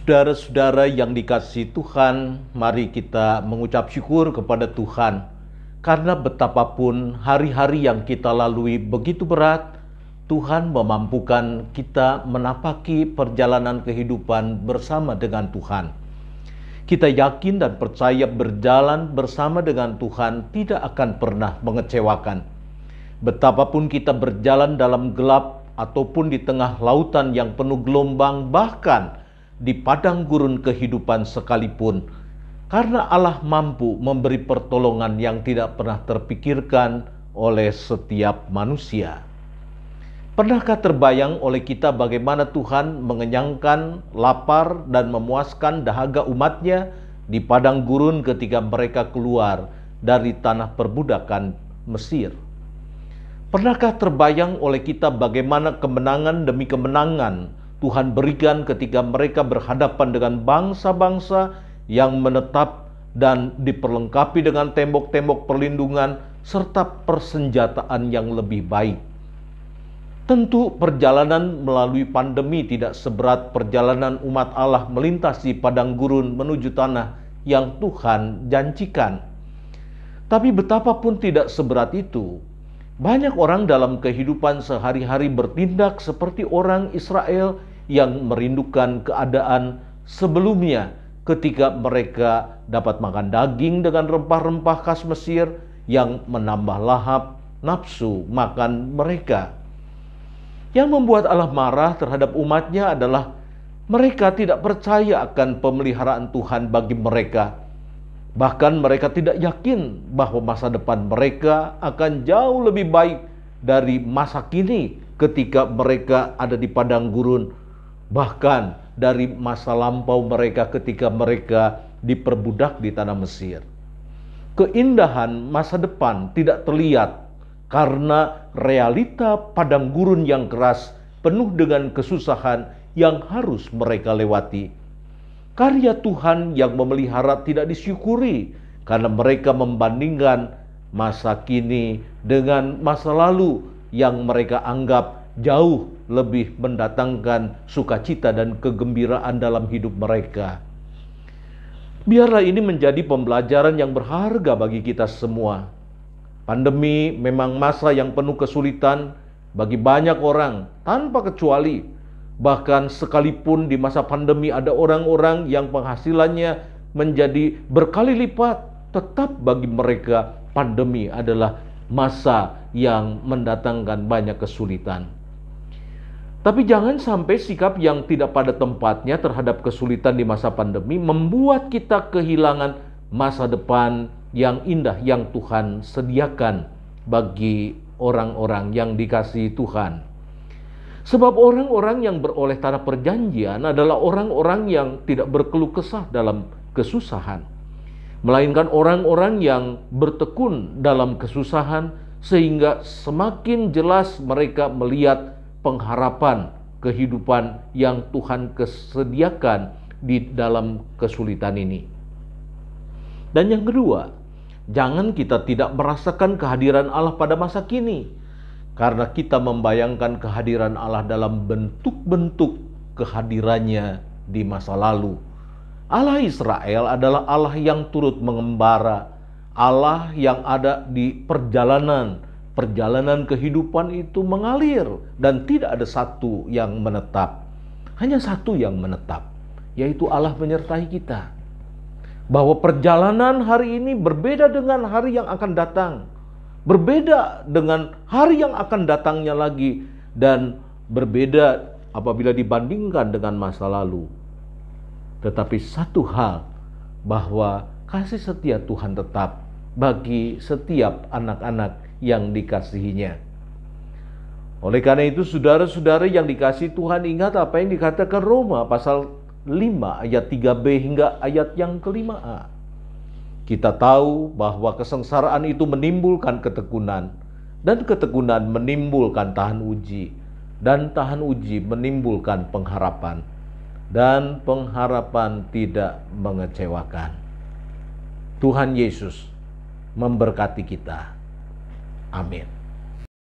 Saudara-saudara yang dikasihi Tuhan, mari kita mengucap syukur kepada Tuhan. Karena betapapun hari-hari yang kita lalui begitu berat, Tuhan memampukan kita menapaki perjalanan kehidupan bersama dengan Tuhan. Kita yakin dan percaya berjalan bersama dengan Tuhan tidak akan pernah mengecewakan. Betapapun kita berjalan dalam gelap ataupun di tengah lautan yang penuh gelombang, bahkan di padang gurun kehidupan sekalipun, karena Allah mampu memberi pertolongan yang tidak pernah terpikirkan oleh setiap manusia. Pernahkah terbayang oleh kita bagaimana Tuhan mengenyangkan lapar dan memuaskan dahaga umatnya di padang gurun ketika mereka keluar dari tanah perbudakan Mesir? Pernahkah terbayang oleh kita bagaimana kemenangan demi kemenangan Tuhan berikan ketika mereka berhadapan dengan bangsa-bangsa yang menetap dan diperlengkapi dengan tembok-tembok perlindungan serta persenjataan yang lebih baik? Tentu perjalanan melalui pandemi tidak seberat perjalanan umat Allah melintasi padang gurun menuju tanah yang Tuhan janjikan. Tapi betapapun tidak seberat itu, banyak orang dalam kehidupan sehari-hari bertindak seperti orang Israel yang merindukan keadaan sebelumnya ketika mereka dapat makan daging dengan rempah-rempah khas Mesir yang menambah lahap nafsu makan mereka. Yang membuat Allah marah terhadap umatnya adalah mereka tidak percaya akan pemeliharaan Tuhan bagi mereka. Bahkan mereka tidak yakin bahwa masa depan mereka akan jauh lebih baik dari masa kini ketika mereka ada di padang gurun, bahkan dari masa lampau mereka ketika mereka diperbudak di tanah Mesir. Keindahan masa depan tidak terlihat karena realita padang gurun yang keras penuh dengan kesusahan yang harus mereka lewati. Karya Tuhan yang memelihara tidak disyukuri karena mereka membandingkan masa kini dengan masa lalu yang mereka anggap jauh lebih mendatangkan sukacita dan kegembiraan dalam hidup mereka. Biarlah ini menjadi pembelajaran yang berharga bagi kita semua. Pandemi memang masa yang penuh kesulitan bagi banyak orang tanpa kecuali. Bahkan sekalipun di masa pandemi ada orang-orang yang penghasilannya menjadi berkali lipat, tetap bagi mereka pandemi adalah masa yang mendatangkan banyak kesulitan. Tapi jangan sampai sikap yang tidak pada tempatnya terhadap kesulitan di masa pandemi membuat kita kehilangan masa depan yang indah yang Tuhan sediakan bagi orang-orang yang dikasihi Tuhan. Sebab orang-orang yang beroleh tanah perjanjian adalah orang-orang yang tidak berkeluh kesah dalam kesusahan, melainkan orang-orang yang bertekun dalam kesusahan, sehingga semakin jelas mereka melihat pengharapan kehidupan yang Tuhan sediakan di dalam kesulitan ini. Dan yang kedua, jangan kita tidak merasakan kehadiran Allah pada masa kini, karena kita membayangkan kehadiran Allah dalam bentuk-bentuk kehadirannya di masa lalu. Allah Israel adalah Allah yang turut mengembara, Allah yang ada di perjalanan kehidupan itu mengalir dan tidak ada satu yang menetap. Hanya satu yang menetap, yaitu Allah menyertai kita. Bahwa perjalanan hari ini berbeda dengan hari yang akan datang, berbeda dengan hari yang akan datangnya lagi, dan berbeda apabila dibandingkan dengan masa lalu. Tetapi satu hal, bahwa kasih setia Tuhan tetap bagi setiap anak-anak yang dikasihinya. Oleh karena itu, saudara-saudara yang dikasihi Tuhan, ingat apa yang dikatakan Roma pasal 5 ayat 3b hingga ayat yang ke-5a. Kita tahu bahwa kesengsaraan itu menimbulkan ketekunan, dan ketekunan menimbulkan tahan uji, dan tahan uji menimbulkan pengharapan, dan pengharapan tidak mengecewakan. Tuhan Yesus memberkati kita. Amin.